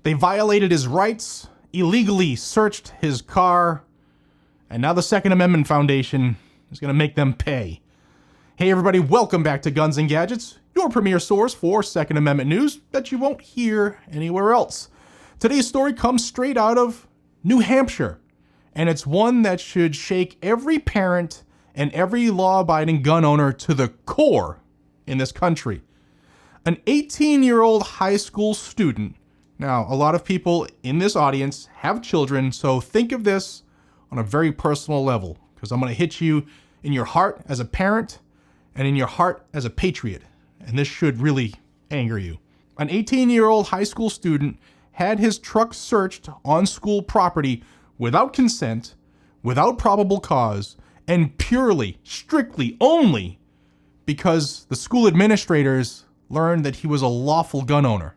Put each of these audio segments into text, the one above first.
They violated his rights, illegally searched his car, and now the Second Amendment Foundation is going to make them pay. Hey everybody, welcome back to Guns and Gadgets, your premier source for Second Amendment news that you won't hear anywhere else. Today's story comes straight out of New Hampshire, and it's one that should shake every parent and every law-abiding gun owner to the core in this country. An 18-year-old high school student. Now, a lot of people in this audience have children, so think of this on a very personal level, because I'm going to hit you in your heart as a parent and in your heart as a patriot, and this should really anger you. An 18-year-old high school student had his truck searched on school property without consent, without probable cause, and purely, strictly, only because the school administrators learned that he was a lawful gun owner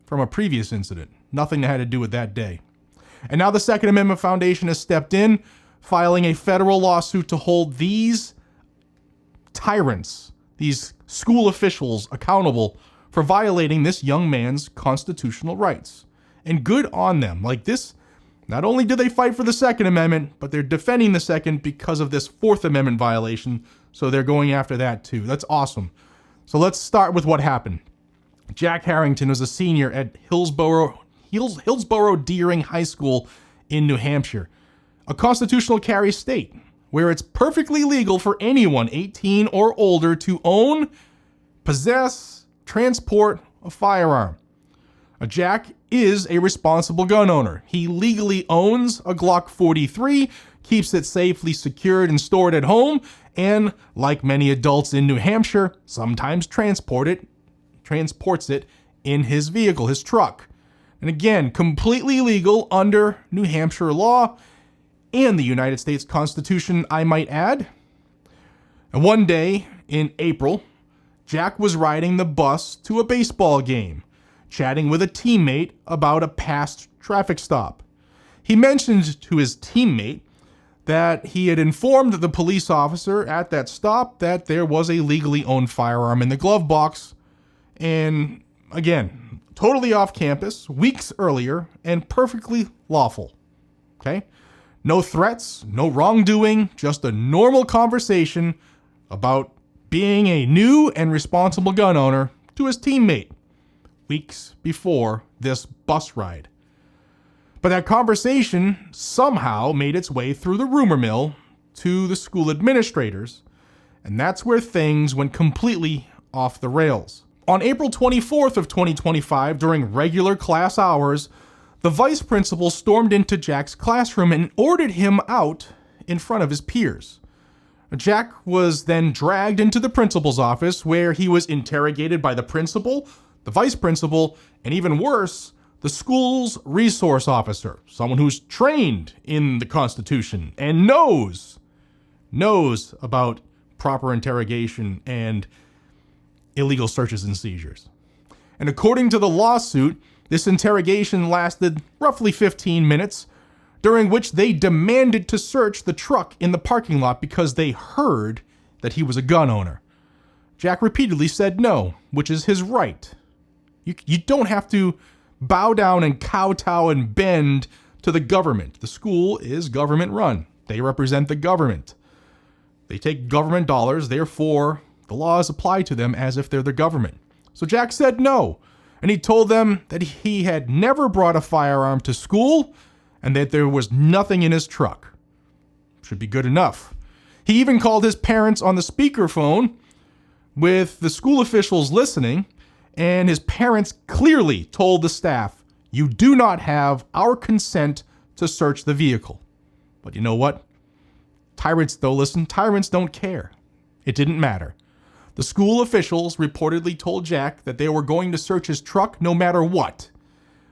from a previous incident. Nothing that had to do with that day. And now the Second Amendment Foundation has stepped in, filing a federal lawsuit to hold these tyrants, these school officials, accountable for violating this young man's constitutional rights. And good on them. Like this, not only do they fight for the Second Amendment, but they're defending the Second because of this Fourth Amendment violation, so they're going after that too. That's awesome. So let's start with what happened. Jack Harrington was a senior at Hillsborough Deering High School in New Hampshire, a constitutional carry state where it's perfectly legal for anyone 18 or older to own, possess, transport a firearm. Jack is a responsible gun owner. He legally owns a Glock 43, keeps it safely secured and stored at home, and, like many adults in New Hampshire, sometimes transports it in his vehicle, his truck. And again, completely legal under New Hampshire law and the United States Constitution, I might add. And one day in April, Jack was riding the bus to a baseball game, chatting with a teammate about a past traffic stop. He mentioned to his teammate that he had informed the police officer at that stop that there was a legally owned firearm in the glove box. And again, totally off campus, weeks earlier, and perfectly lawful. Okay? No threats, no wrongdoing, just a normal conversation about being a new and responsible gun owner to his teammate weeks before this bus ride. But that conversation somehow made its way through the rumor mill to the school administrators, and that's where things went completely off the rails. On April 24th of 2025, during regular class hours, the vice principal stormed into Jack's classroom and ordered him out in front of his peers. Jack was then dragged into the principal's office, where he was interrogated by the principal, the vice principal, and even worse, the school's resource officer, someone who's trained in the Constitution and knows about proper interrogation and illegal searches and seizures. And according to the lawsuit, this interrogation lasted roughly 15 minutes, during which they demanded to search the truck in the parking lot because they heard that he was a gun owner. Jack repeatedly said no, which is his right. You don't have to bow down and kowtow and bend to the government. The school is government run. They represent the government. They take government dollars, therefore the laws apply to them as if they're the government. So Jack said no, and he told them that he had never brought a firearm to school and that there was nothing in his truck. Should be good enough. He even called his parents on the speakerphone with the school officials listening, and his parents clearly told the staff, "You do not have our consent to search the vehicle." But you know what? Tyrants don't care. It didn't matter. The school officials reportedly told Jack that they were going to search his truck no matter what.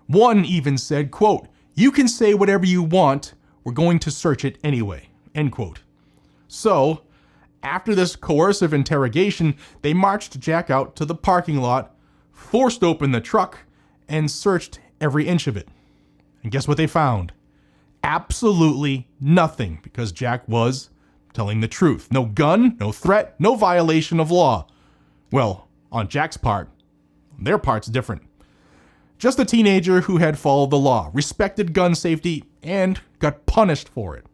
One even said, quote, "You can say whatever you want, we're going to search it anyway," end quote. So, after this coercive interrogation, they marched Jack out to the parking lot, forced open the truck, and searched every inch of it. And guess what they found? Absolutely nothing, because Jack was telling the truth. No gun, no threat, no violation of law. Well, on Jack's part, their part's different. Just a teenager who had followed the law, respected gun safety, and got punished for it.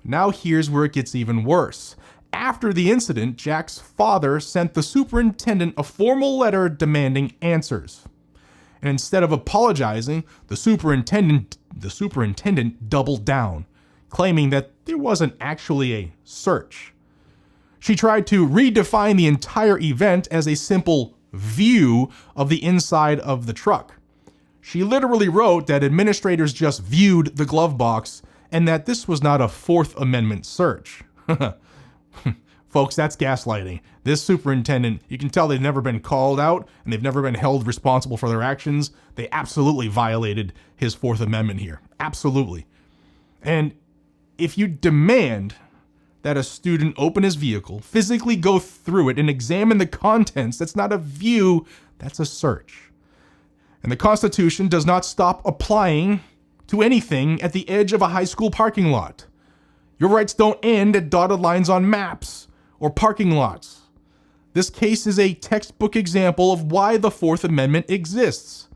Now here's where it gets even worse. After the incident, Jack's father sent the superintendent a formal letter demanding answers. And instead of apologizing, the superintendent doubled down, claiming that there wasn't actually a search. She tried to redefine the entire event as a simple view of the inside of the truck. She literally wrote that administrators just viewed the glove box and that this was not a Fourth Amendment search. Folks, that's gaslighting. This superintendent, you can tell they've never been called out and they've never been held responsible for their actions. They absolutely violated his Fourth Amendment here. Absolutely. And if you demand that a student open his vehicle, physically go through it, and examine the contents, that's not a view, that's a search. And the Constitution does not stop applying to anything at the edge of a high school parking lot. Your rights don't end at dotted lines on maps or parking lots. This case is a textbook example of why the Fourth Amendment exists.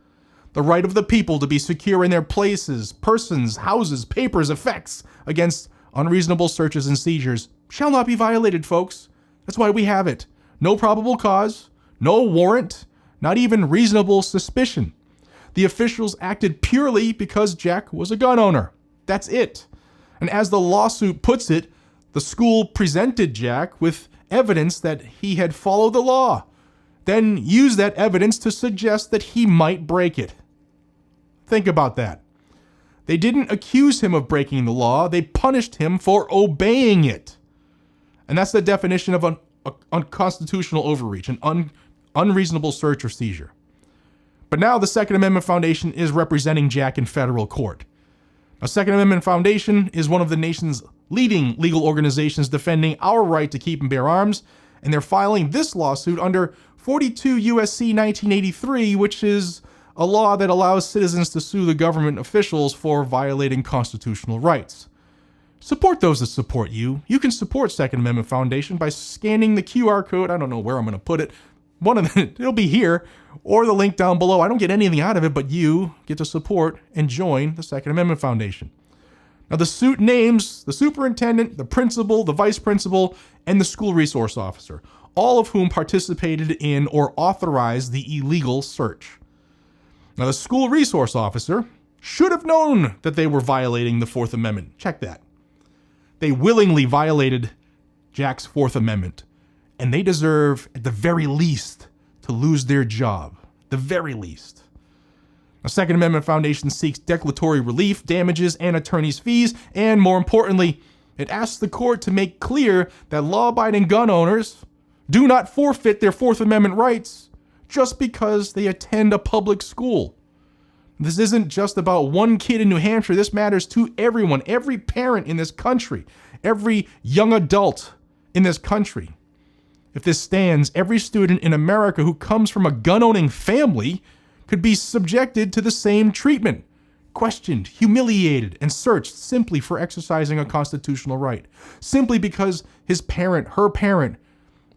The right of the people to be secure in their places, persons, houses, papers, effects against unreasonable searches and seizures shall not be violated, folks. That's why we have it. No probable cause, no warrant, not even reasonable suspicion. The officials acted purely because Jack was a gun owner. That's it. And as the lawsuit puts it, the school presented Jack with evidence that he had followed the law, then used that evidence to suggest that he might break it. Think about that. They didn't accuse him of breaking the law, they punished him for obeying it. And that's the definition of an unconstitutional overreach, an unreasonable search or seizure. But now the Second Amendment Foundation is representing Jack in federal court. Now, Second Amendment Foundation is one of the nation's leading legal organizations defending our right to keep and bear arms, and they're filing this lawsuit under 42 U.S.C. 1983, which is a law that allows citizens to sue the government officials for violating constitutional rights. Support those that support you. You can support Second Amendment Foundation by scanning the QR code. I don't know where I'm going to put it. It'll be here, or the link down below. I don't get anything out of it, but you get to support and join the Second Amendment Foundation. Now, the suit names the superintendent, the principal, the vice principal, and the school resource officer, all of whom participated in or authorized the illegal search. Now, the school resource officer should have known that they were violating the Fourth Amendment. Check that. They willingly violated Jack's Fourth Amendment, and they deserve, at the very least, to lose their job. The very least. The Second Amendment Foundation seeks declaratory relief, damages, and attorney's fees, and more importantly, it asks the court to make clear that law-abiding gun owners do not forfeit their Fourth Amendment rights just because they attend a public school. This isn't just about one kid in New Hampshire. This matters to everyone, every parent in this country, every young adult in this country. If this stands, every student in America who comes from a gun-owning family could be subjected to the same treatment, questioned, humiliated, and searched simply for exercising a constitutional right, simply because his parent, her parent,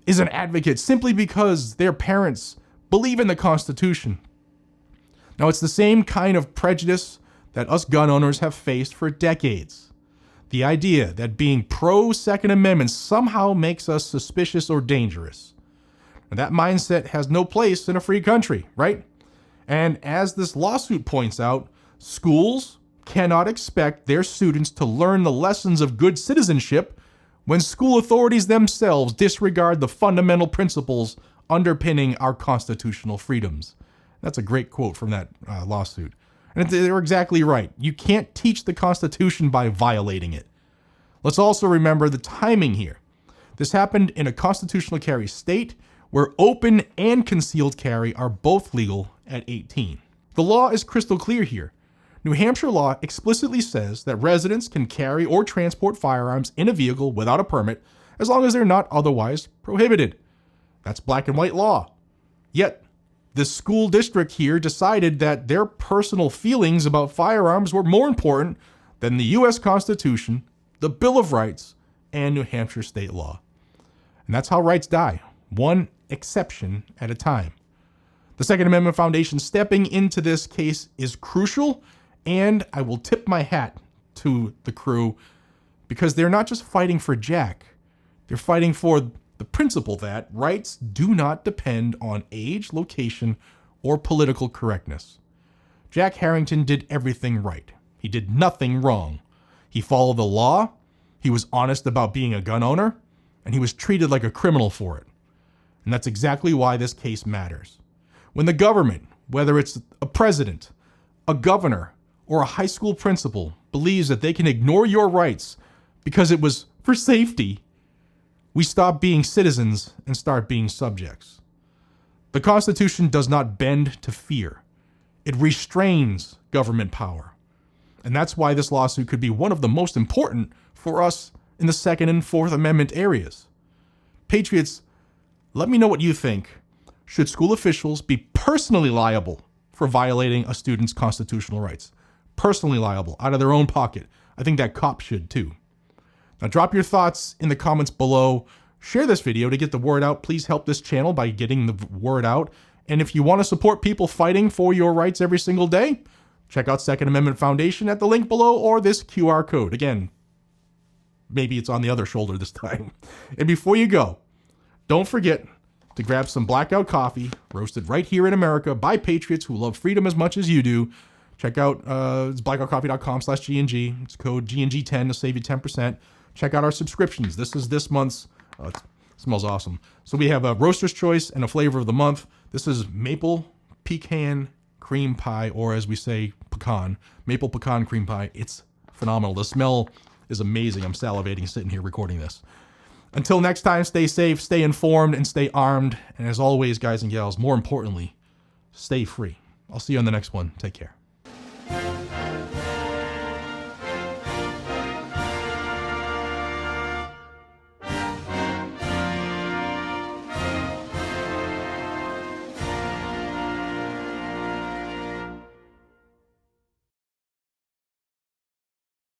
is an advocate, simply because their parents believe in the Constitution. Now, it's the same kind of prejudice that us gun owners have faced for decades. The idea that being pro-Second Amendment somehow makes us suspicious or dangerous. Now, that mindset has no place in a free country, right? And as this lawsuit points out, schools cannot expect their students to learn the lessons of good citizenship when school authorities themselves disregard the fundamental principles underpinning our constitutional freedoms. That's a great quote from that lawsuit. And they're exactly right. You can't teach the Constitution by violating it. Let's also remember the timing here. This happened in a constitutional carry state where open and concealed carry are both legal at 18. The law is crystal clear here. New Hampshire law explicitly says that residents can carry or transport firearms in a vehicle without a permit as long as they're not otherwise prohibited. That's black and white law. Yet, the school district here decided that their personal feelings about firearms were more important than the U.S. Constitution, the Bill of Rights, and New Hampshire state law. And that's how rights die, one exception at a time. The Second Amendment Foundation stepping into this case is crucial, and I will tip my hat to the crew because they're not just fighting for Jack. They're fighting for the principle that rights do not depend on age, location, or political correctness. Jack Harrington did everything right. He did nothing wrong. He followed the law, he was honest about being a gun owner, and he was treated like a criminal for it. And that's exactly why this case matters. When the government, whether it's a president, a governor, or a high school principal, believes that they can ignore your rights because it was for safety, we stop being citizens and start being subjects. The Constitution does not bend to fear. It restrains government power. And that's why this lawsuit could be one of the most important for us in the Second and Fourth Amendment areas. Patriots, let me know what you think. Should school officials be personally liable for violating a student's constitutional rights? Personally liable, out of their own pocket. I think that cops should too. Now drop your thoughts in the comments below. Share this video to get the word out. Please help this channel by getting the word out. And if you want to support people fighting for your rights every single day, check out Second Amendment Foundation at the link below or this QR code. Again, maybe it's on the other shoulder this time. And before you go, don't forget to grab some blackout coffee, roasted right here in America by patriots who love freedom as much as you do. Check out it's blackoutcoffee.com/GNG. It's code GNG10 to save you 10%. Check out our subscriptions. This is this month's. It smells awesome. So we have a roaster's choice and a flavor of the month. This is maple pecan cream pie, or as we say, pecan. Maple pecan cream pie. It's phenomenal. The smell is amazing. I'm salivating sitting here recording this. Until next time, stay safe, stay informed, and stay armed. And as always, guys and gals, more importantly, stay free. I'll see you on the next one. Take care.